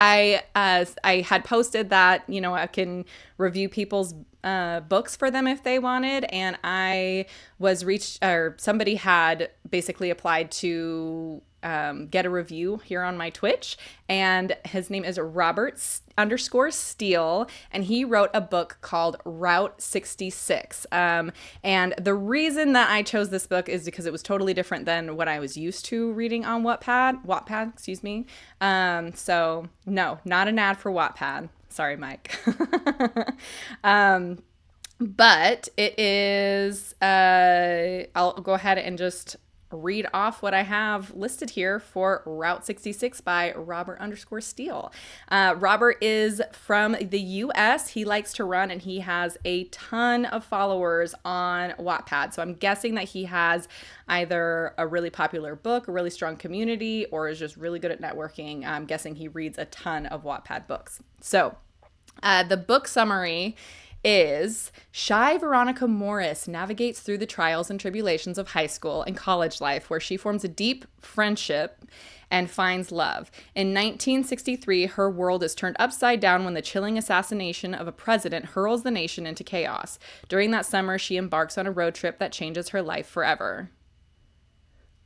I had posted that, I can review people's books for them if they wanted, and I was reached, or somebody had basically applied to get a review here on my Twitch, and his name is Robert_Steele, and he wrote a book called Route 66. And the reason that I chose this book is because it was totally different than what I was used to reading on Wattpad, excuse me. So no, not an ad for Wattpad. Sorry, Mike. But it is, I'll go ahead and just read off what I have listed here for Route 66 by Robert_Steele. Robert is from the US. He likes to run, and he has a ton of followers on Wattpad. So I'm guessing that he has either a really popular book, a really strong community, or is just really good at networking. I'm guessing he reads a ton of Wattpad books. So the book summary is: shy Veronica Morris navigates through the trials and tribulations of high school and college life, where she forms a deep friendship and finds love. In 1963, her world is turned upside down when the chilling assassination of a president hurls the nation into chaos. During that summer, she embarks on a road trip that changes her life forever.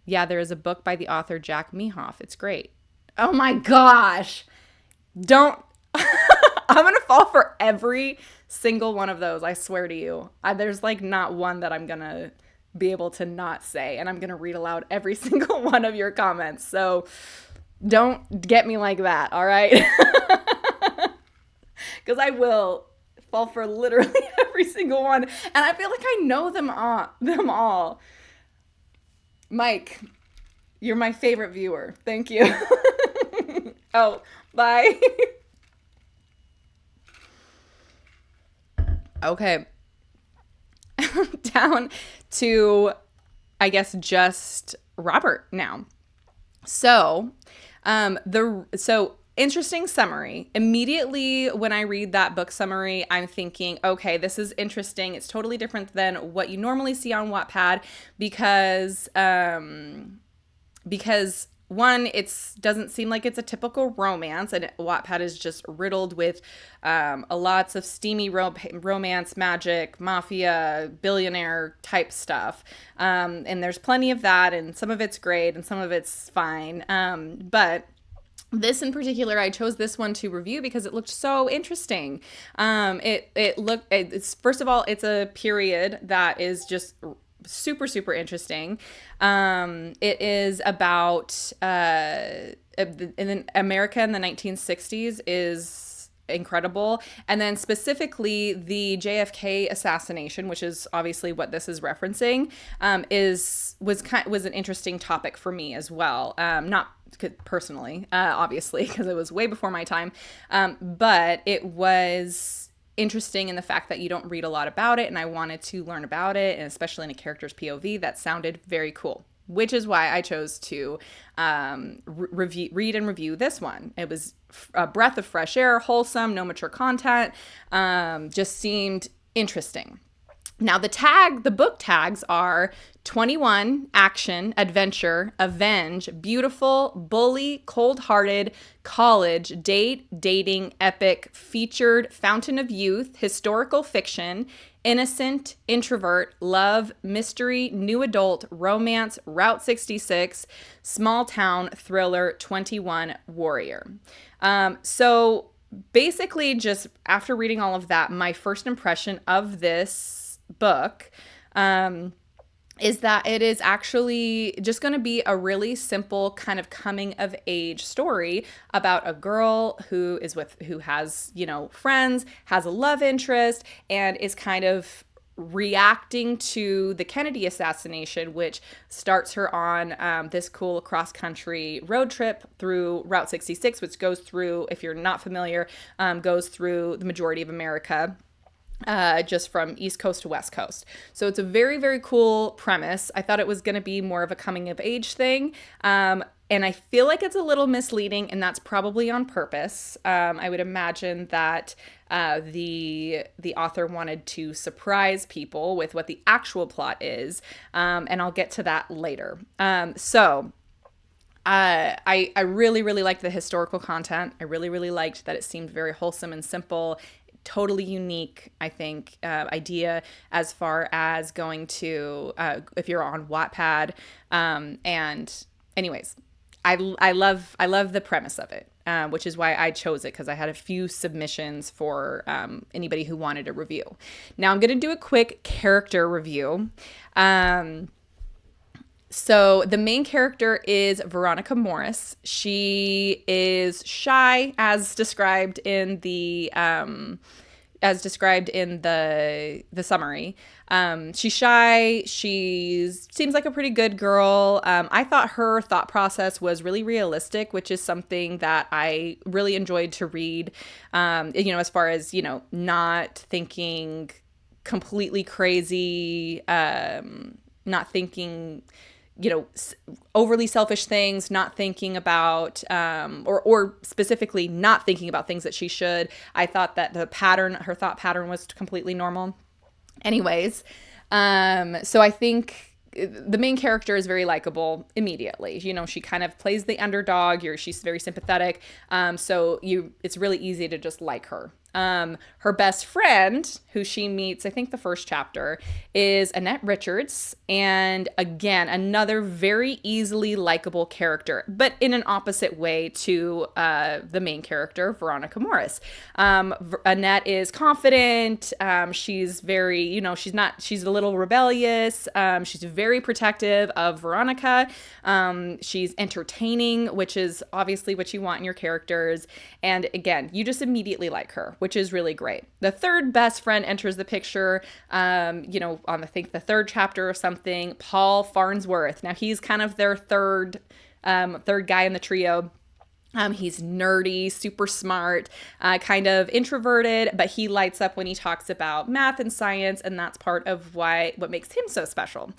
Yeah, there is a book by the author Jack Mehoff. It's great. Oh my gosh. Don't. I'm going to fall for every single one of those. I swear to you. There's like not one that I'm going to be able to not say. And I'm going to read aloud every single one of your comments. So don't get me like that. All right. Because I will fall for literally every single one. And I feel like I know them all. Mike, you're my favorite viewer. Thank you. Oh, bye. Okay. Down to, I guess, just Robert now. So, interesting summary. Immediately when I read that book summary, I'm thinking, okay, this is interesting. It's totally different than what you normally see on Wattpad because one, it doesn't seem like it's a typical romance, and Wattpad is just riddled with lots of steamy romance, magic, mafia, billionaire type stuff. And there's plenty of that, and some of it's great and some of it's fine. But this in particular, I chose this one to review because it looked so interesting. It's first of all, it's a period that is just super, super interesting. It is about in America in the 1960s is incredible, and then specifically the JFK assassination, which is obviously what this is referencing, was an interesting topic for me as well. Not personally, obviously, because it was way before my time, but it was interesting in the fact that you don't read a lot about it, and I wanted to learn about it, and especially in a character's POV. That sounded very cool, which is why I chose to read and review this one. It was a breath of fresh air, wholesome, no mature content, just seemed interesting. Now the book tags are 21, action, adventure, avenge, beautiful, bully, cold-hearted, college, date, dating, epic, featured, fountain of youth, historical fiction, innocent, introvert, love, mystery, new adult, romance, Route 66, small town, thriller, 21, warrior. So basically, just after reading all of that, my first impression of this book is that it is actually just going to be a really simple kind of coming of age story about a girl who has, friends, has a love interest, and is kind of reacting to the Kennedy assassination, which starts her on this cool cross-country road trip through Route 66, which goes through, if you're not familiar, goes through the majority of America. Just from East Coast to West Coast. So it's a very, very cool premise. I thought it was going to be more of a coming of age thing. And I feel like it's a little misleading, and that's probably on purpose. I would imagine that the author wanted to surprise people with what the actual plot is. And I'll get to that later. So I really really liked the historical content. I really really liked that it seemed very wholesome and simple, totally unique. I think idea as far as going to if you're on Wattpad, and anyways, I love the premise of it, which is why I chose it because I had a few submissions for anybody who wanted a review. Now I'm going to do a quick character review. So the main character is Veronica Morris. She is shy, as described in the summary. She's shy. She seems like a pretty good girl. I thought her thought process was really realistic, which is something that I really enjoyed to read. As far as not thinking completely crazy, not thinking overly selfish things, not thinking about, or specifically not thinking about things that she should. I thought that her thought pattern was completely normal. Anyways, so I think the main character is very likable immediately. She kind of plays the underdog. She's very sympathetic. It's really easy to just like her. Her best friend, who she meets, I think the first chapter, is Annette Richards. And again, another very easily likable character, but in an opposite way to the main character, Veronica Morris. Annette is confident. She's very, she's a little rebellious. She's very protective of Veronica. She's entertaining, which is obviously what you want in your characters. And again, you just immediately like her, which is really great. The third best friend enters the picture, on I think the third chapter or something, Paul Farnsworth. Now he's kind of their third guy in the trio. He's nerdy, super smart, kind of introverted, but he lights up when he talks about math and science, and that's part of what makes him so special.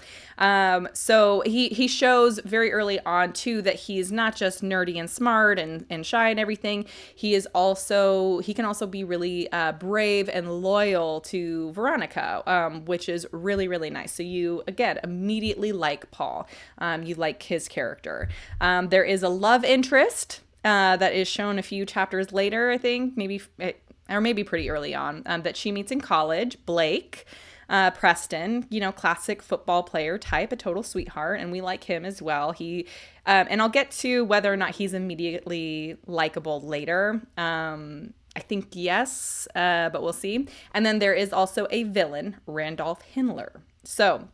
So he shows very early on too that he's not just nerdy and smart and shy and everything. He can also be really brave and loyal to Veronica, which is really really nice. So you again immediately like Paul. You like his character. There is a love interest. That is shown a few chapters later, I think, maybe pretty early on, that she meets in college, Blake Preston, classic football player type, a total sweetheart, and we like him as well. And I'll get to whether or not he's immediately likable later. I think yes, but we'll see. And then there is also a villain, Randolph Hindler. So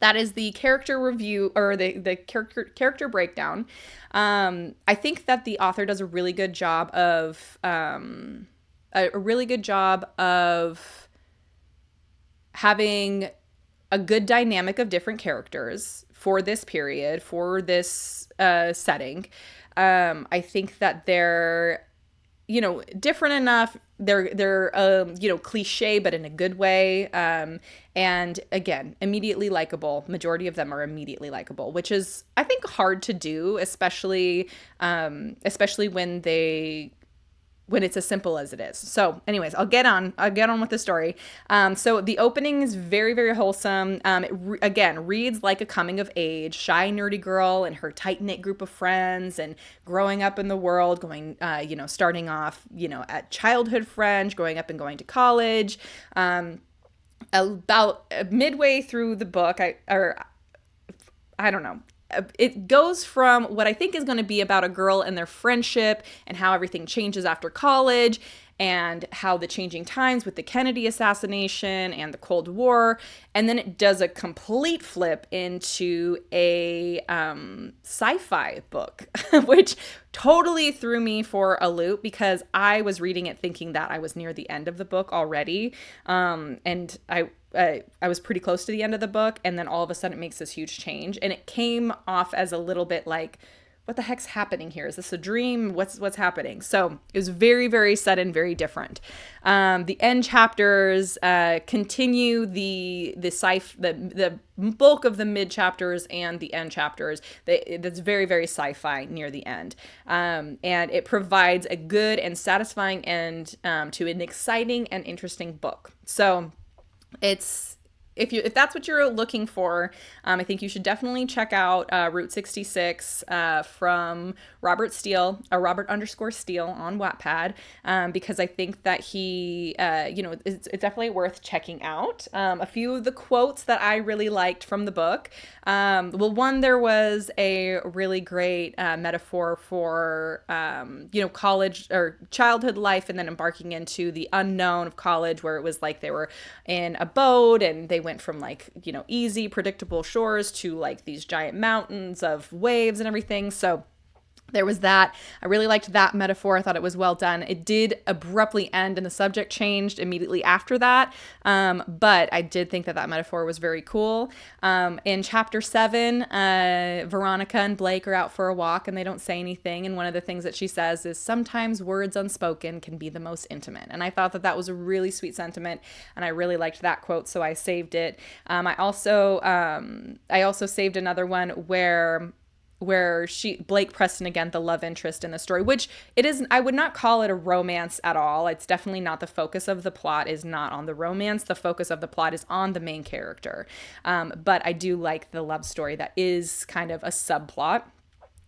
that is the character review, or the character breakdown. I think that the author does a really good job of having a good dynamic of different characters for this period, for this setting. I think that they're different enough. They're cliche, but in a good way. And again, immediately likable. Majority of them are immediately likable, which is, I think, hard to do, especially when it's as simple as it is. So anyways, I'll get on with the story. So the opening is very, very wholesome. Again, reads like a coming of age, shy, nerdy girl and her tight knit group of friends, and growing up in the world, going, starting off, at childhood French, growing up and going to college. About midway through the book, I don't know. It goes from what I think is going to be about a girl and their friendship and how everything changes after college, and how the changing times with the Kennedy assassination and the Cold War. And then it does a complete flip into a sci-fi book, which totally threw me for a loop because I was reading it thinking that I was near the end of the book already. And I was pretty close to the end of the book, and then all of a sudden it makes this huge change, and it came off as a little bit like, what the heck's happening here? Is this a dream? What's happening? So it was very, very sudden, very different. The end chapters continue the bulk of the mid chapters and the end chapters. That's very, very sci-fi near the end, and it provides a good and satisfying end to an exciting and interesting book. So it's if that's what you're looking for, I think you should definitely check out Route 66 from Robert Steele, Robert underscore Steele on Wattpad, because I think that he, it's definitely worth checking out. A few of the quotes that I really liked from the book. Well, one, there was a really great metaphor for, college or childhood life and then embarking into the unknown of college, where it was like they were in a boat and they went from like, easy, predictable shores to like these giant mountains of waves and everything. So there was that. I really liked that metaphor. I thought it was well done. It did abruptly end and the subject changed immediately after that. But I did think that that metaphor was very cool. In chapter 7, Veronica and Blake are out for a walk and they don't say anything. And one of the things that she says is, sometimes words unspoken can be the most intimate. And I thought that that was a really sweet sentiment. And I really liked that quote. So I saved it. I also saved another one where Blake Preston, again, the love interest in the story, which it is, I would not call it a romance at all. It's definitely not the focus of the plot, is not on the romance. The focus of the plot is on the main character. But I do like the love story that is kind of a subplot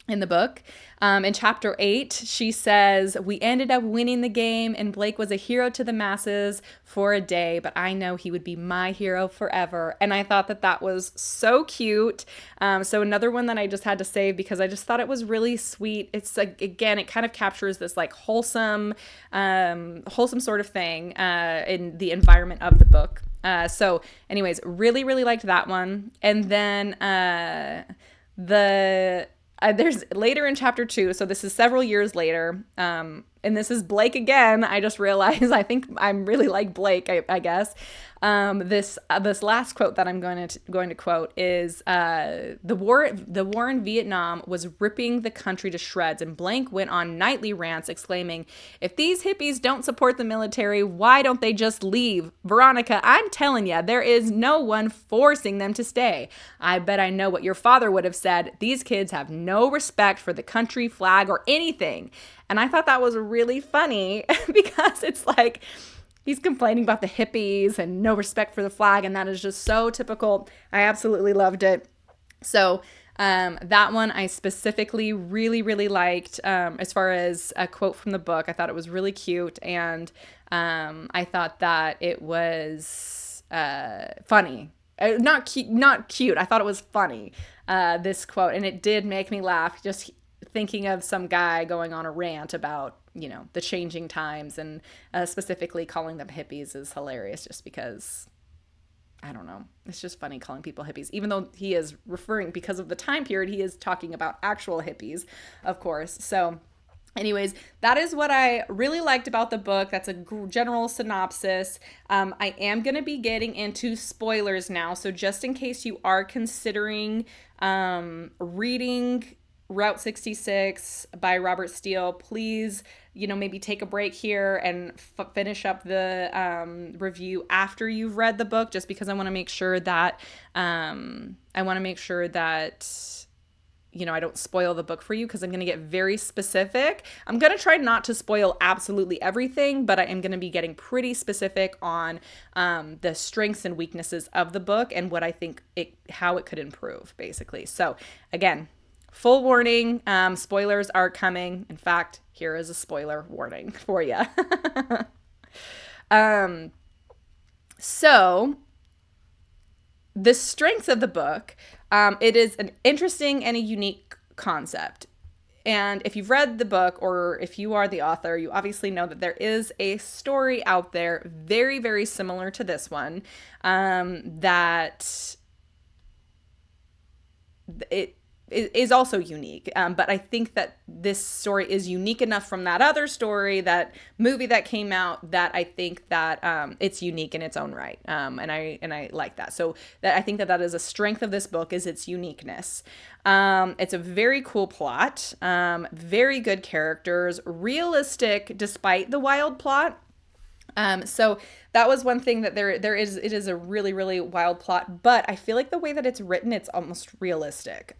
in the book. In chapter 8, she says, we ended up winning the game and Blake was a hero to the masses for a day, but I know he would be my hero forever. And I thought that that was so cute. So another one that I just had to save because I just thought it was really sweet. It's like, again, it kind of captures this like wholesome sort of thing in the environment of the book. So anyways, really, really liked that one. And then there's later in chapter 2, so this is several years later, and this is Blake again. I just realized I think I'm really like Blake, I guess. This last quote that I'm going to quote is the war in Vietnam was ripping the country to shreds, and Blank went on nightly rants exclaiming, if these hippies don't support the military, why don't they just leave? Veronica, I'm telling you, there is no one forcing them to stay. I bet I know what your father would have said. These kids have no respect for the country, flag, or anything. And I thought that was really funny because it's like, he's complaining about the hippies and no respect for the flag, and that is just so typical. I absolutely loved it. So that one I specifically really, really liked. As far as a quote from the book, I thought it was really cute, and I thought that it was funny. Not cute. I thought it was funny, this quote, and it did make me laugh just thinking of some guy going on a rant about, the changing times, and specifically calling them hippies is hilarious just because, I don't know, it's just funny calling people hippies, even though he is referring, because of the time period, he is talking about actual hippies, of course. So anyways, that is what I really liked about the book. That's a general synopsis. I am going to be getting into spoilers now. So just in case you are considering reading Route 66 by Robert Steele, please, maybe take a break here and finish up the review after you've read the book, just because I want to make sure that I don't spoil the book for you, because I'm going to get very specific. I'm going to try not to spoil absolutely everything, but I am going to be getting pretty specific on the strengths and weaknesses of the book and what I think how it could improve, basically. So again, full warning, spoilers are coming. In fact, here is a spoiler warning for you. So the strengths of the book, it is an interesting and a unique concept. And if you've read the book, or if you are the author, you obviously know that there is a story out there very, very similar to this one, that it is also unique. But I think that this story is unique enough from that other story, that movie that came out, that I think that it's unique in its own right. And I like that. So that I think that is a strength of this book, is its uniqueness. It's a very cool plot, very good characters, realistic despite the wild plot. So that was one thing that it is a really really wild plot, but I feel like the way that it's written, it's almost realistic.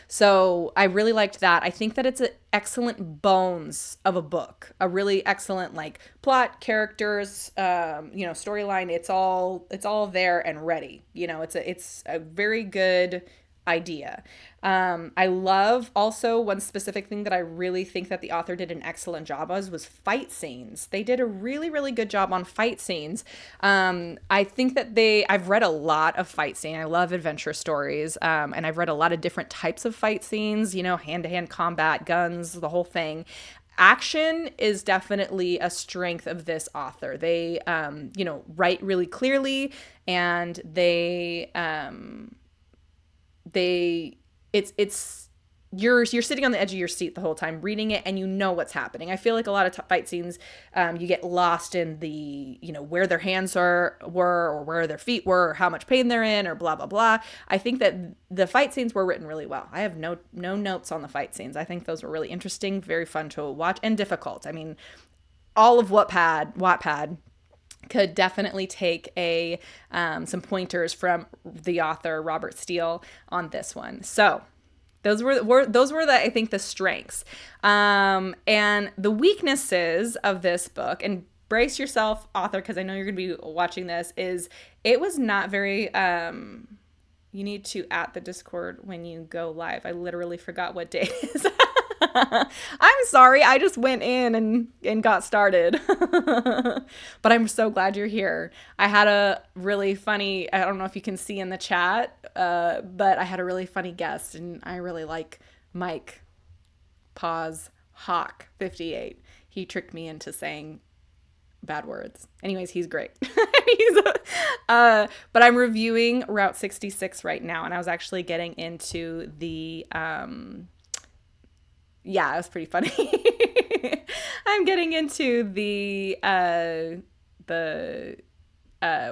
So I really liked that. I think that it's an excellent bones of a book, a really excellent like plot, characters, storyline. It's all there and ready. It's a very good idea. I love also one specific thing that I really think that the author did an excellent job was fight scenes. They did a really, really good job on fight scenes. I think that I've read a lot of fight scene. I love adventure stories. And I've read a lot of different types of fight scenes, hand to hand combat, guns, the whole thing. Action is definitely a strength of this author. They, write really clearly, and it's you're sitting on the edge of your seat the whole time reading it, and you know what's happening. I feel like a lot of fight scenes, you get lost in the where their hands were, or where their feet were, or how much pain they're in, or blah blah blah. I think that the fight scenes were written really well. I have no notes on the fight scenes. I think those were really interesting, very fun to watch, and difficult. I mean, all of Wattpad could definitely take some pointers from the author Robert Steele on this one. So those were I think the strengths, and the weaknesses of this book. And brace yourself, author, because I know you're going to be watching this. Is it was not very. You need to at the Discord when you go live. I literally forgot what day it is. I'm sorry. I just went in and got started. But I'm so glad you're here. I had a really funny, I don't know if you can see in the chat, but I had a really funny guest, and I really like Mike Pause Hawk 58. He tricked me into saying bad words. Anyways, he's great. But I'm reviewing Route 66 right now, and I was actually getting into the yeah, it was pretty funny. I'm getting into the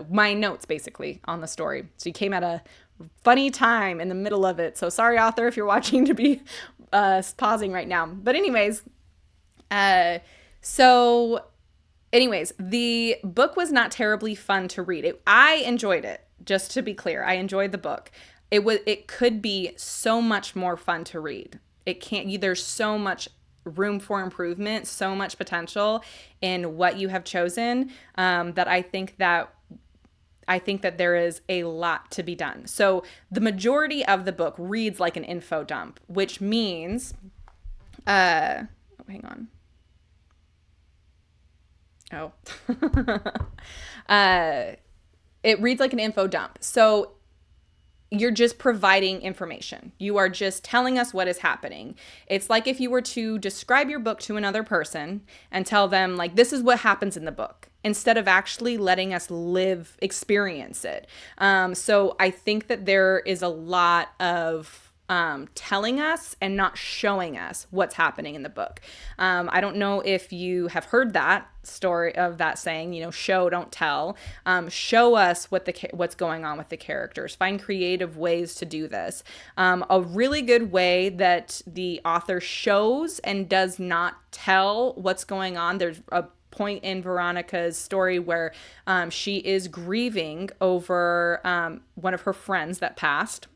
my notes basically on the story. So you came at a funny time in the middle of it. So sorry, author, if you're watching, to be pausing right now. But anyways, the book was not terribly fun to read. I enjoyed it. Just to be clear, I enjoyed the book. It could be so much more fun to read. There's so much room for improvement, so much potential in what you have chosen, that I think that there is a lot to be done. So the majority of the book reads like an info dump, which means, hang on. Oh, it reads like an info dump. So you're just providing information. You are just telling us what is happening. It's like if you were to describe your book to another person and tell them, like, this is what happens in the book, instead of actually letting us experience it. So I think that there is a lot of telling us and not showing us what's happening in the book. I don't know if you have heard that story of that saying, show, don't tell. Show us what's going on with the characters. Find creative ways to do this. A really good way that the author shows and does not tell what's going on. There's a point in Veronica's story where she is grieving over one of her friends that passed.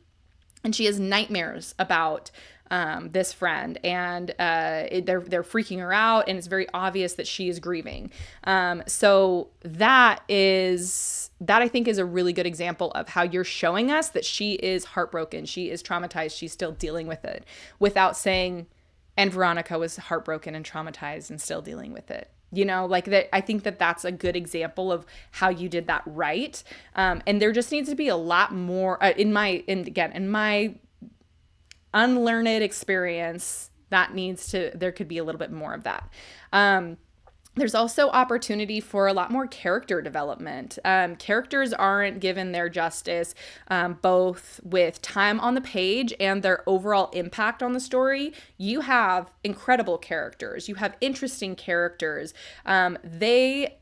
And she has nightmares about this friend, and they're freaking her out, and it's very obvious that she is grieving. So that I think is a really good example of how you're showing us that she is heartbroken, she is traumatized, she's still dealing with it, without saying, and Veronica was heartbroken and traumatized and still dealing with it. Like that. I think that that's a good example of how you did that right. And there just needs to be a lot more in my unlearned experience. There could be a little bit more of that. There's also opportunity for a lot more character development. Characters aren't given their justice, both with time on the page and their overall impact on the story. You have incredible characters. You have interesting characters. They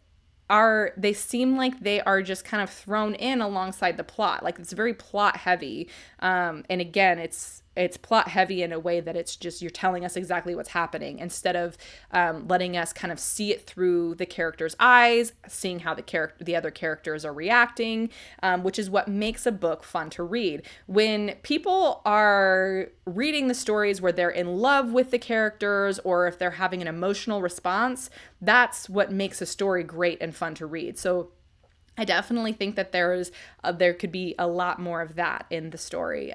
seem like they are just kind of thrown in alongside the plot. Like, it's very plot heavy. And again, it's it's plot heavy in a way that it's just you're telling us exactly what's happening instead of letting us kind of see it through the character's eyes, seeing how the other characters are reacting, which is what makes a book fun to read. When people are reading the stories where they're in love with the characters or if they're having an emotional response, that's what makes a story great and fun to read. So I definitely think that there could be a lot more of that in the story.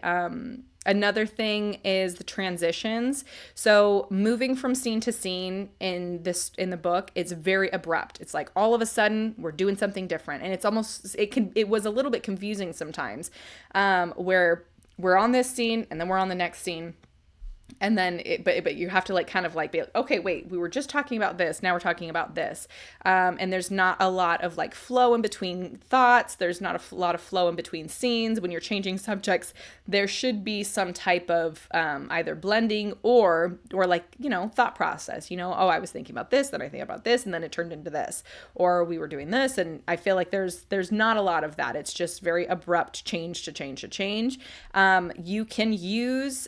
Another thing is the transitions. So moving from scene to scene in the book, it's very abrupt. It's like all of a sudden we're doing something different, and it was a little bit confusing sometimes, where we're on this scene and then we're on the next scene. And then but you have to like kind of like be like, okay, wait, we were just talking about this, now we're talking about this, and there's not a lot of like flow in between thoughts. There's not a lot of flow in between scenes. When you're changing subjects, there should be some type of either blending or like, thought process. Oh, I was thinking about this, then I think about this, and then it turned into this, or we were doing this. And I feel like there's not a lot of that. It's just very abrupt change to change to change. You can use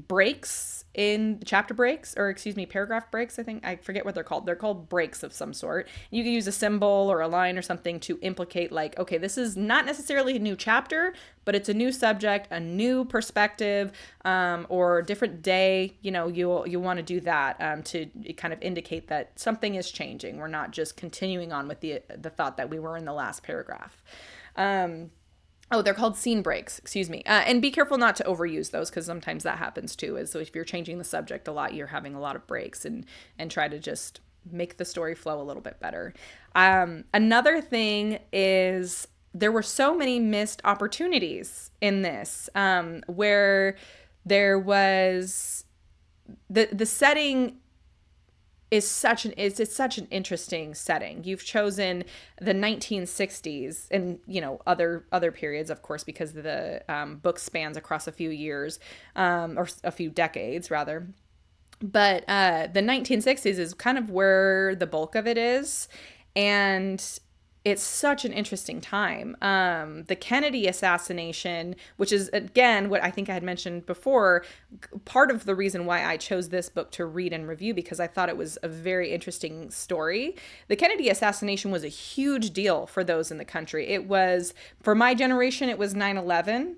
breaks in chapter breaks, or paragraph breaks. I forget what they're called. They're called breaks of some sort. You can use a symbol or a line or something to implicate like, okay, this is not necessarily a new chapter, but it's a new subject, a new perspective, or a different day. You want to do that to kind of indicate that something is changing. We're not just continuing on with the thought that we were in the last paragraph. Oh, they're called scene breaks, excuse me. And be careful not to overuse those, because sometimes that happens too. So if you're changing the subject a lot, you're having a lot of breaks, and try to just make the story flow a little bit better. Another thing is there were so many missed opportunities in this, where there was the setting is such an interesting setting. You've chosen the 1960s and other periods, of course, because the book spans across a few years, or a few decades rather. But the 1960s is kind of where the bulk of it is, and it's such an interesting time. The Kennedy assassination, which is, again, what I think I had mentioned before, part of the reason why I chose this book to read and review, because I thought it was a very interesting story. The Kennedy assassination was a huge deal for those in the country. It was, for my generation, it was 9/11.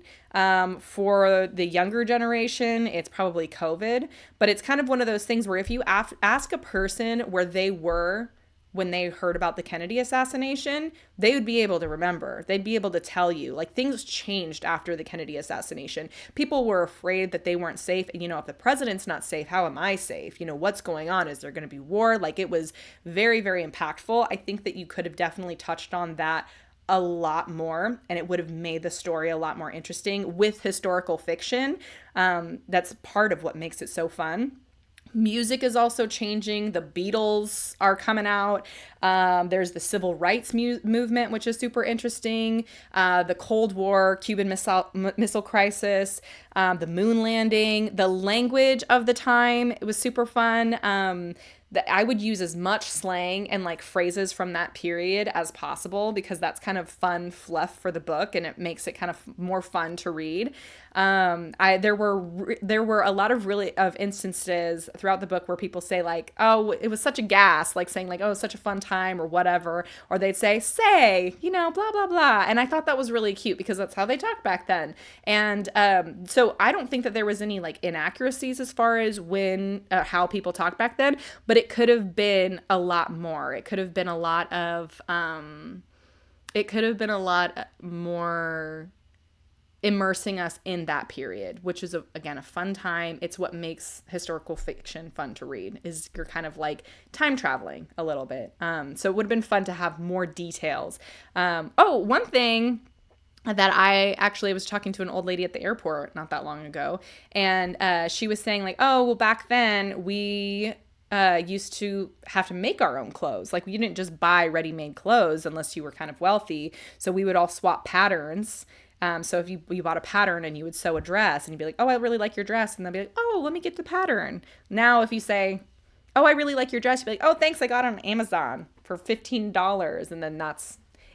For the younger generation, it's probably COVID. But it's kind of one of those things where if you ask a person where they were when they heard about the Kennedy assassination, they would be able to remember. They'd be able to tell you, like, things changed after the Kennedy assassination. People were afraid that they weren't safe. And, if the president's not safe, how am I safe? What's going on? Is there going to be war? Like, it was very, very impactful. I think that you could have definitely touched on that a lot more, and it would have made the story a lot more interesting with historical fiction. That's part of what makes it so fun. Music is also changing. The Beatles are coming out. There's the civil rights movement, which is super interesting. The Cold War, Cuban Missile Crisis, the moon landing, the language of the time. It was super fun. That I would use as much slang and like phrases from that period as possible, because that's kind of fun fluff for the book, and it makes it kind of more fun to read. There were a lot of instances throughout the book where people say like, oh, it was such a gas, like saying like, oh, it was such a fun time or whatever, or they'd say, blah, blah, blah. And I thought that was really cute because that's how they talked back then. And so I don't think that there was any like inaccuracies as far as how people talked back then, but it could have been a lot more. It could have been a lot more immersing us in that period, which is again a fun time. It's what makes historical fiction fun to read, is you're kind of like time traveling a little bit. So it would have been fun to have more details. One thing that I was talking to an old lady at the airport not that long ago, and she was saying like, oh, well, back then we used to have to make our own clothes. Like, we didn't just buy ready-made clothes unless you were kind of wealthy. So we would all swap patterns. So if you bought a pattern and you would sew a dress, and you'd be like, oh, I really like your dress. And they'll be like, oh, let me get the pattern. Now, if you say, oh, I really like your dress, you'd be like, oh, thanks, I got it on Amazon for $15. And then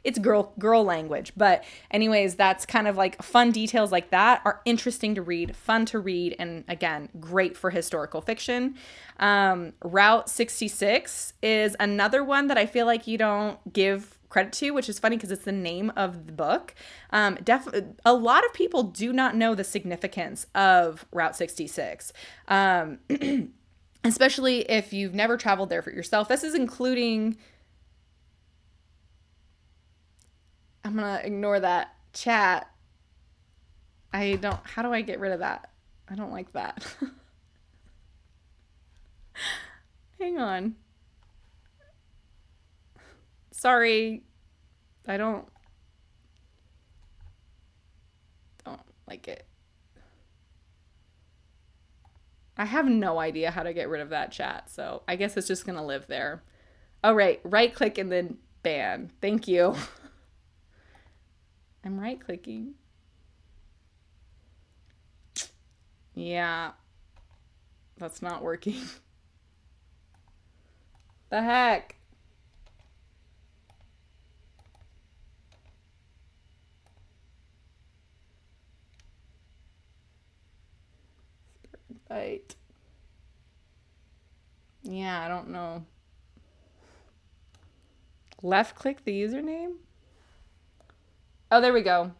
it's girl language. But anyways, that's kind of like fun details like that are interesting to read, fun to read, and again, great for historical fiction. Route 66 is another one that I feel like you don't give credit to, which is funny because it's the name of the book. A lot of people do not know the significance of Route 66. Especially if you've never traveled there for yourself. This is including, I'm going to ignore that chat. How do I get rid of that? I don't like that. Hang on. Sorry. I don't like it. I have no idea how to get rid of that chat, so I guess it's just going to live there. Oh, right click and then ban. Thank you. I'm right clicking. Yeah, that's not working. The heck? Right. Yeah, I don't know. Left click the username? Oh, there we go.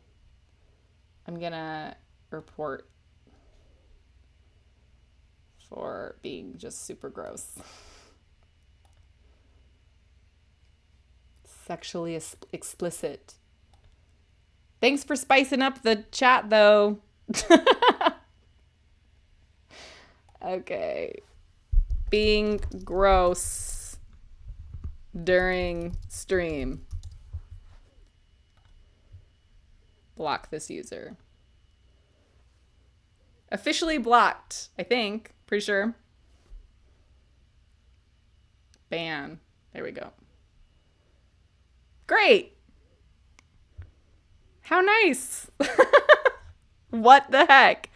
I'm gonna report for being just super gross. Sexually explicit. Thanks for spicing up the chat, though. Okay. Being gross during stream. Block this user. Officially blocked, I think. Pretty sure. Ban. There we go. Great. How nice. What the heck?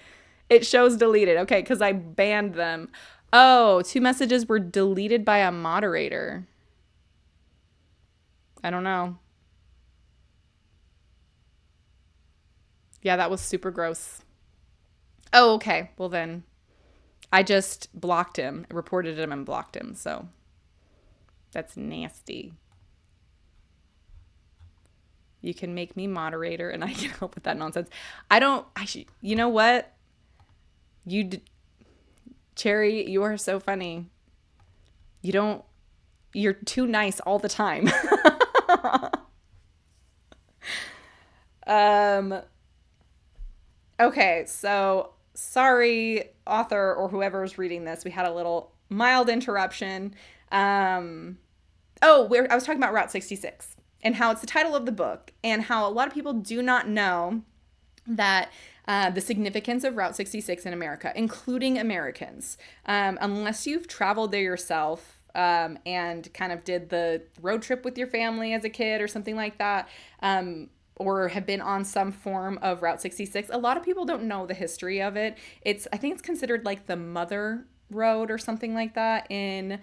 It shows deleted. Okay, because I banned them. Oh, 2 messages were deleted by a moderator. I don't know. Yeah, that was super gross. Oh, okay. Well then, I just blocked him, reported him and blocked him. So that's nasty. You can make me moderator and I can help with that nonsense. You know what? Cherry, you are so funny. You're too nice all the time. Okay, so sorry, author or whoever's reading this. We had a little mild interruption. I was talking about Route 66 and how it's the title of the book and how a lot of people do not know that the significance of Route 66 in America, including Americans. Unless you've traveled there yourself and kind of did the road trip with your family as a kid or something like that, or have been on some form of Route 66, a lot of people don't know the history of it. I think it's considered like the mother road or something like that in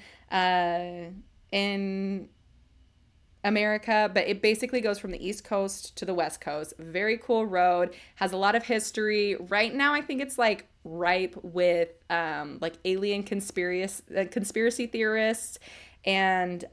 America, but it basically goes from the East Coast to the West Coast. Very cool road, has a lot of history. Right now, I think it's like ripe with like alien conspiracy theorists and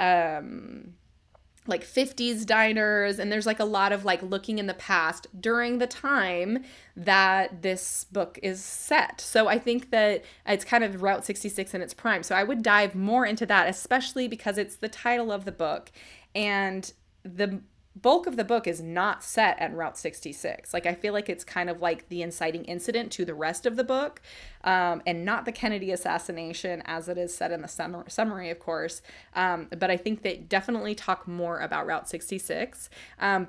like 50s diners, and there's like a lot of like looking in the past during the time that this book is set. So I think that it's kind of Route 66 in its prime. So I would dive more into that, especially because it's the title of the book. And the bulk of the book is not set at Route 66. Like, I feel like it's kind of like the inciting incident to the rest of the book, and not the Kennedy assassination as it is said in the summary, of course. But I think they definitely talk more about Route 66.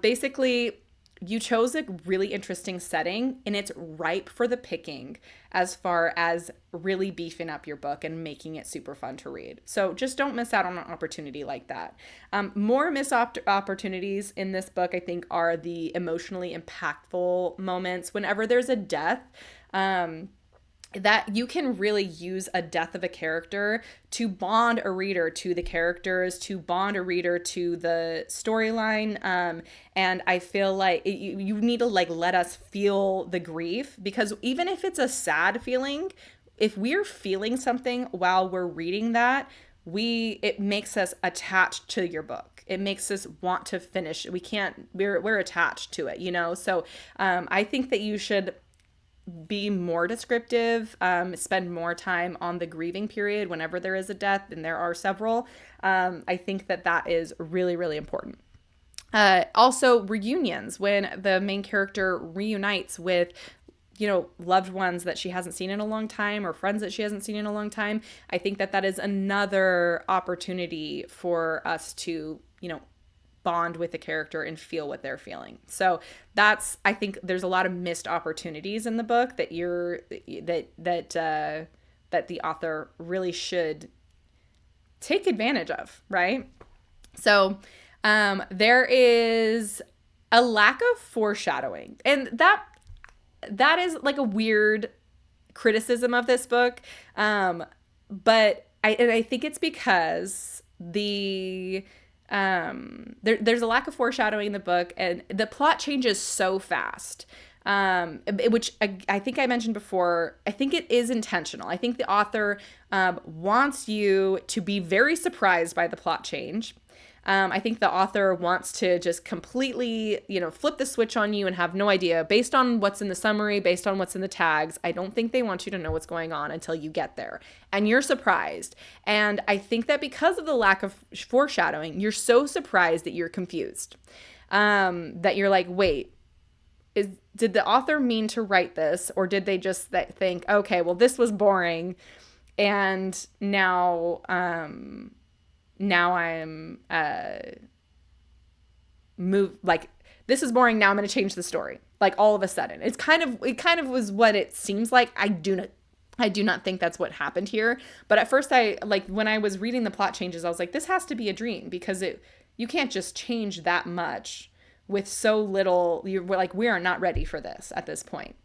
Basically, you chose a really interesting setting, and it's ripe for the picking as far as really beefing up your book and making it super fun to read. So just don't miss out on an opportunity like that. More missed opportunities in this book, I think, are the emotionally impactful moments. Whenever there's a death, that you can really use a death of a character to bond a reader to the characters, to bond a reader to the storyline. And I feel like you need to like let us feel the grief, because even if it's a sad feeling, if we're feeling something while we're reading that, it makes us attached to your book. It makes us want to finish. We're attached to it, you know? So I think that you should be more descriptive, spend more time on the grieving period whenever there is a death, and there are several. I think that that is really, really important. Also, reunions, when the main character reunites with, you know, loved ones that she hasn't seen in a long time, or friends that she hasn't seen in a long time. I think that that is another opportunity for us to, you know, bond with the character and feel what they're feeling. So I think there's a lot of missed opportunities in the book that that the author really should take advantage of, right? So there is a lack of foreshadowing, and that is like a weird criticism of this book. But I think it's because there's a lack of foreshadowing in the book, and the plot changes so fast. Which I think I mentioned before. I think it is intentional. I think the author wants you to be very surprised by the plot change. I think the author wants to just completely, you know, flip the switch on you and have no idea based on what's in the summary, based on what's in the tags. I don't think they want you to know what's going on until you get there and you're surprised. And I think that because of the lack of foreshadowing, you're so surprised that you're confused, that you're like, wait, did the author mean to write this, or did they just think, okay, well, this was boring, and now I'm like, this is boring, now I'm going to change the story, like, all of a sudden. It kind of was what it seems like. I do not think that's what happened here, but at first, when I was reading the plot changes, I was like, this has to be a dream, because you can't just change that much with so little. We're like, we are not ready for this at this point.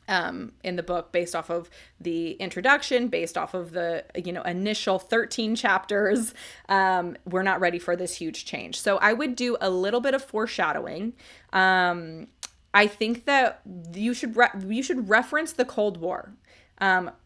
In the book, based off of the introduction, based off of the, you know, initial 13 chapters, we're not ready for this huge change. So I would do a little bit of foreshadowing. I think that you should reference the Cold War.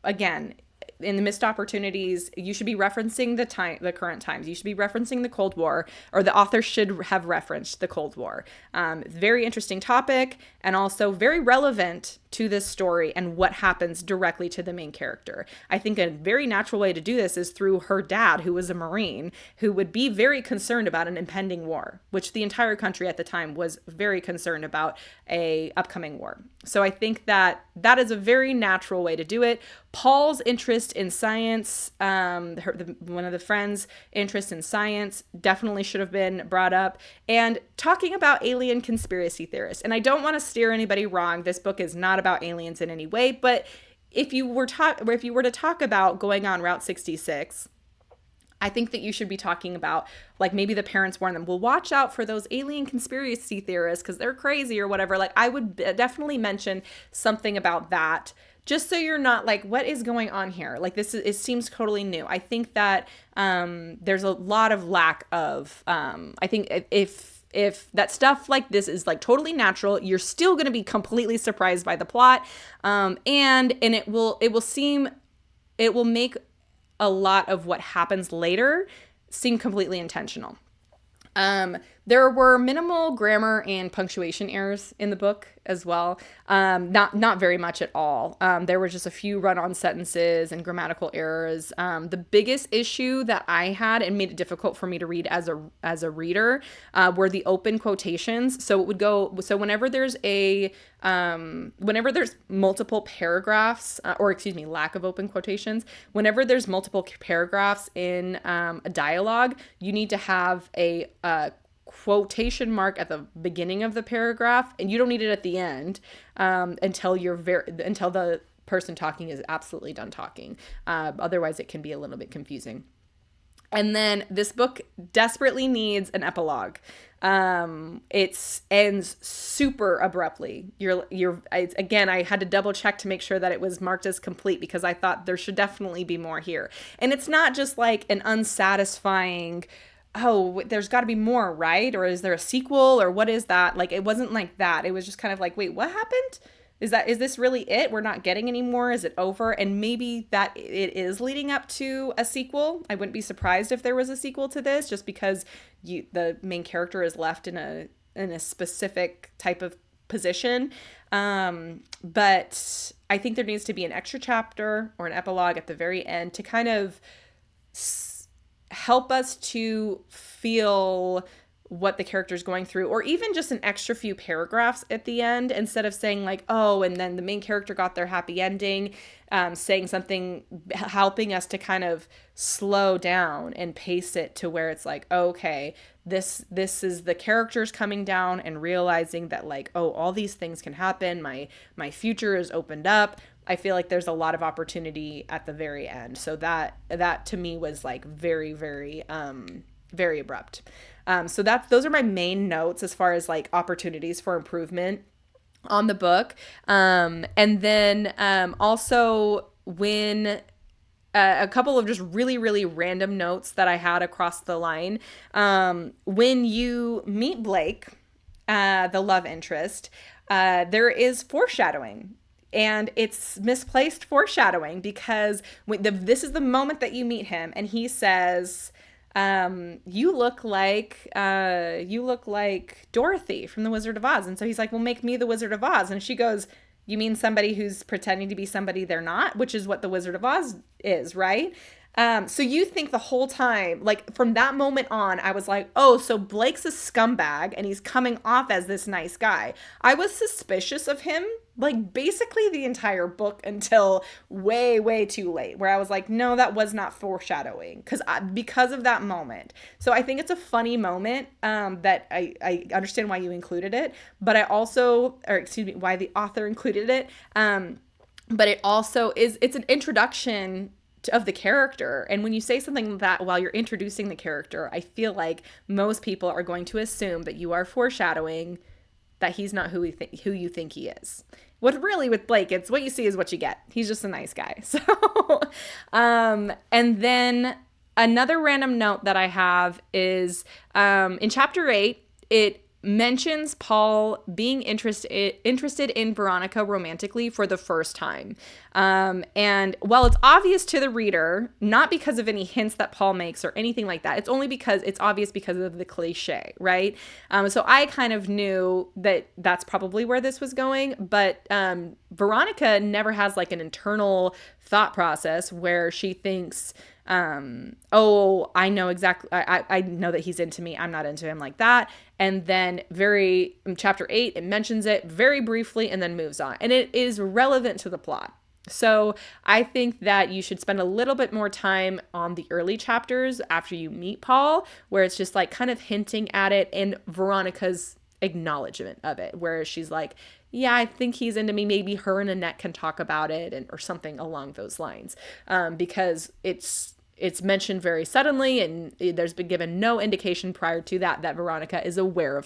Again, in the missed opportunities, you should be referencing the current times. You should be referencing the Cold War, or the author should have referenced the Cold War. Very interesting topic, and also very relevant to this story and what happens directly to the main character. I think a very natural way to do this is through her dad, who was a Marine, who would be very concerned about an impending war, which the entire country at the time was very concerned about a upcoming war. So I think that that is a very natural way to do it. Paul's interest in science, one of the friends' interest in science, definitely should have been brought up. And talking about alien conspiracy theorists. And I don't want to steer anybody wrong. This book is not about aliens in any way. But if you were to talk about going on Route 66, I think that you should be talking about, like, maybe the parents warn them, well, watch out for those alien conspiracy theorists because they're crazy or whatever. Like, I would definitely mention something about that, just so you're not like, what is going on here? Like, it seems totally new. I think that there's a lot of lack of, I think if that stuff like this is like totally natural, you're still going to be completely surprised by the plot. And it will make a lot of what happens later seem completely intentional. There were minimal grammar and punctuation errors in the book as well. Not very much at all. There were just a few run-on sentences and grammatical errors. The biggest issue that I had and made it difficult for me to read as a reader were the open quotations. So whenever there's multiple paragraphs, lack of open quotations, whenever there's multiple paragraphs in a dialogue, you need to have a quotation mark at the beginning of the paragraph, and you don't need it at the end until the person talking is absolutely done talking. Otherwise, it can be a little bit confusing. And then this book desperately needs an epilogue. It ends super abruptly. Again, I had to double check to make sure that it was marked as complete because I thought there should definitely be more here. And it's not just like an unsatisfying, oh, there's got to be more, right? Or is there a sequel or what is that? Like, it wasn't like that. It was just kind of like, wait, what happened? Is this really it? We're not getting any more. Is it over? And maybe that it is leading up to a sequel. I wouldn't be surprised if there was a sequel to this, just because the main character is left in a specific type of position. But I think there needs to be an extra chapter or an epilogue at the very end to kind of help us to feel what the character's going through, or even just an extra few paragraphs at the end, instead of saying like, oh, and then the main character got their happy ending, saying something, helping us to kind of slow down and pace it to where it's like, okay, this is the characters coming down and realizing that like, oh, all these things can happen. My future is opened up. I feel like there's a lot of opportunity at the very end. So that to me was like very, very, very abrupt. So those are my main notes as far as like opportunities for improvement on the book. And then also when a couple of just really, really random notes that I had across the line. When you meet Blake, the love interest, there is foreshadowing. And it's misplaced foreshadowing because this is the moment that you meet him and he says, you look like Dorothy from The Wizard of Oz. And so he's like, well, make me the Wizard of Oz. And she goes, you mean somebody who's pretending to be somebody they're not, which is what The Wizard of Oz is, right? So you think the whole time, like from that moment on, I was like, oh, so Blake's a scumbag and he's coming off as this nice guy. I was suspicious of him, like basically the entire book until way, way too late, where I was like, no, that was not foreshadowing because of that moment. So I think it's a funny moment that I understand why you included it, but why the author included it. But it also it's an introduction of the character. And when you say something like that while you're introducing the character, I feel like most people are going to assume that you are foreshadowing that he's not who you think he is. With Blake, it's what you see is what you get. He's just a nice guy. So, and then another random note that I have is in chapter 8, it mentions Paul being interested in Veronica romantically for the first time. And while it's obvious to the reader, not because of any hints that Paul makes or anything like that, it's only because it's obvious because of the cliche, right? So I kind of knew that that's probably where this was going, but Veronica never has like an internal thought process where she thinks, oh, I know exactly, I know that he's into me, I'm not into him, like that. And then in chapter 8, it mentions it very briefly and then moves on. And it is relevant to the plot. So I think that you should spend a little bit more time on the early chapters after you meet Paul, where it's just like kind of hinting at it and Veronica's acknowledgement of it, where she's like, yeah, I think he's into me. Maybe her and Annette can talk about it or something along those lines, because it's mentioned very suddenly, and there's been given no indication prior to that Veronica is aware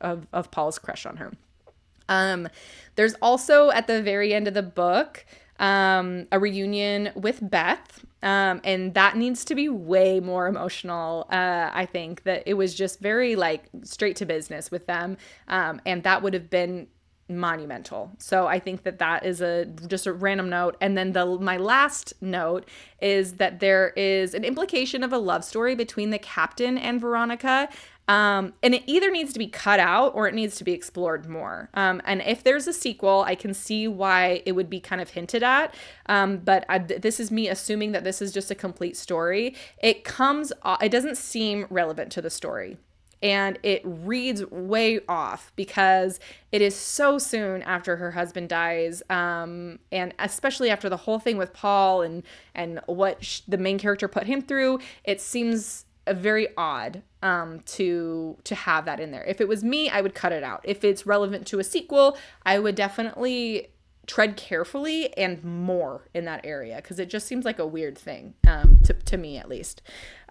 of Paul's crush on her. There's also at the very end of the book a reunion with Beth, and that needs to be way more emotional. I think that it was just very like straight to business with them, and that would have been monumental. So I think that is just a random note. And then my last note is that there is an implication of a love story between the captain and Veronica. And it either needs to be cut out or it needs to be explored more. And if there's a sequel, I can see why it would be kind of hinted at. But this is me assuming that this is just a complete story. It doesn't seem relevant to the story. And it reads way off because it is so soon after her husband dies, and especially after the whole thing with Paul and what the main character put him through. It seems very odd to have that in there. If it was me, I would cut it out. If it's relevant to a sequel, I would definitely tread carefully and more in that area, because it just seems like a weird thing, to me at least.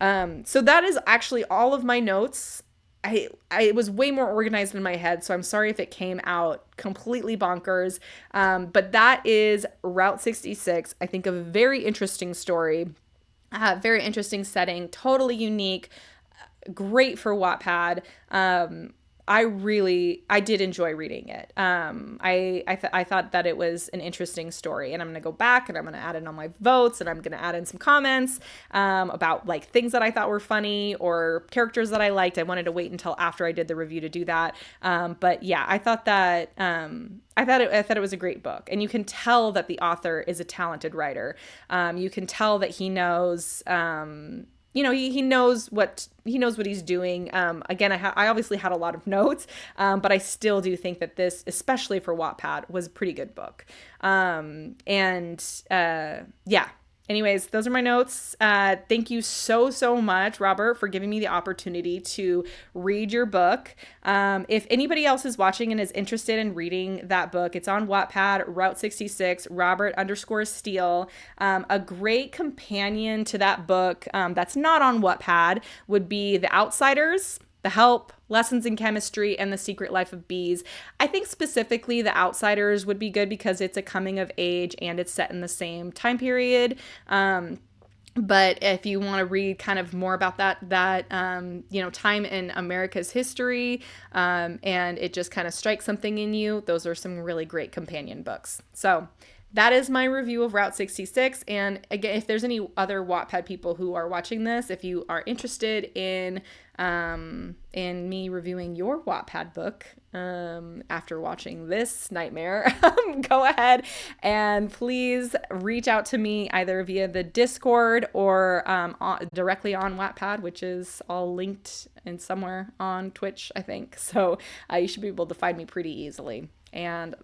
So that is actually all of my notes I was way more organized in my head, so I'm sorry if it came out completely bonkers. But that is Route 66. I think a very interesting story, very interesting setting, totally unique, great for Wattpad. I did enjoy reading it. I thought that it was an interesting story, and I'm gonna go back and I'm gonna add in all my votes, and I'm gonna add in some comments about like things that I thought were funny or characters that I liked. I wanted to wait until after I did the review to do that. But yeah, I thought that I thought it was a great book, and you can tell that the author is a talented writer. You can tell that he knows. He knows what he's doing. Again, I obviously had a lot of notes, but I still do think that this, especially for Wattpad, was a pretty good book. Yeah. Anyways, those are my notes. Thank you so much, Robert, for giving me the opportunity to read your book. If anybody else is watching and is interested in reading that book, it's on Wattpad, Route 66, Robert_Steele. A great companion to that book that's not on Wattpad would be The Outsiders, The Help, Lessons in Chemistry, and The Secret Life of Bees. I think specifically The Outsiders would be good because it's a coming of age and it's set in the same time period. But if you want to read kind of more about that time in America's history, and it just kind of strikes something in you, those are some really great companion books. So that is my review of Route 66. And again, if there's any other Wattpad people who are watching this, if you are interested in me reviewing your Wattpad book after watching this nightmare, go ahead and please reach out to me either via the Discord or directly on Wattpad, which is all linked in somewhere on Twitch, I think. So you should be able to find me pretty easily. And